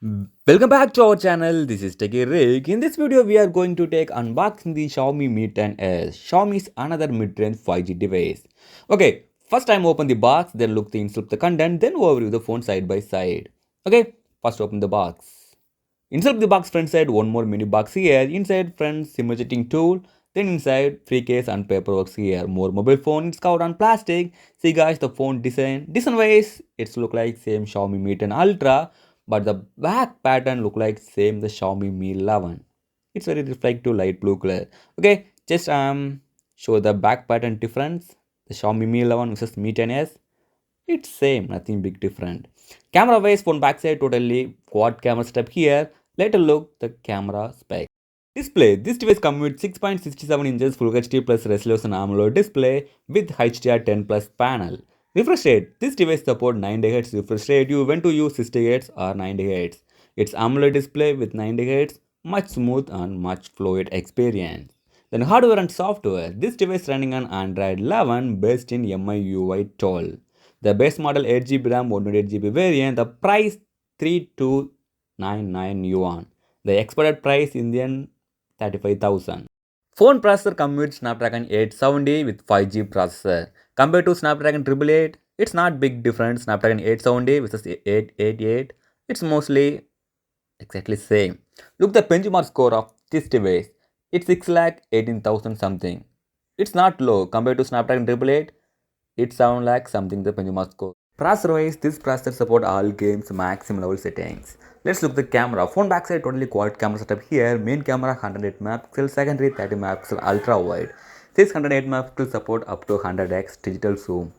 Welcome back to our channel. This is Techie Rick. In this video, we are going to take unboxing the Xiaomi Mi 10s. Xiaomi's another mid-range 5G device. Okay, first time open the box, then look the inside of the content, then overview the phone side by side. Okay, first open the box. Inside the box front side, one more mini box here. Inside front SIM ejecting tool. Then inside free case and paperwork here. More mobile phone. It's covered on plastic. See guys, the phone design wise, it's look like same Xiaomi Mi 10 Ultra, but the back pattern look like same the Xiaomi Mi 11. It's very reflective light blue color. Okay, just show the back pattern difference. The Xiaomi Mi 11 versus Mi 10s. It's same, nothing big different. Camera wise, phone backside totally quad camera setup here. Later look the camera spec. Display. This device comes with 6.67 inches Full HD plus resolution AMOLED display with HDR 10 plus panel. Refresh rate. This device supports 90 Hz refresh rate. You want to use 60 Hz or 90 Hz. It's AMOLED display with 90 Hz, much smooth and much fluid experience. Then hardware and software. This device running on Android 11 based in MIUI 12. The base model 8GB RAM 128GB variant. The price 3299 yuan. The expected price Indian 35,000. Phone processor comes with Snapdragon 870 with 5G processor. Compared to Snapdragon 888, it's not big difference. Snapdragon 870 versus 888, it's mostly exactly same. Look the benchmark score of this device. It's 6,18,000 something. It's not low compared to Snapdragon 888. It sounds like something the benchmark score. Processor wise, this processor support all games maximum level settings. Let's look the camera. Phone backside totally quad camera setup here. Main camera 108 megapixel, secondary 30 megapixel ultra wide. This 108 megapixel support up to 100x digital zoom.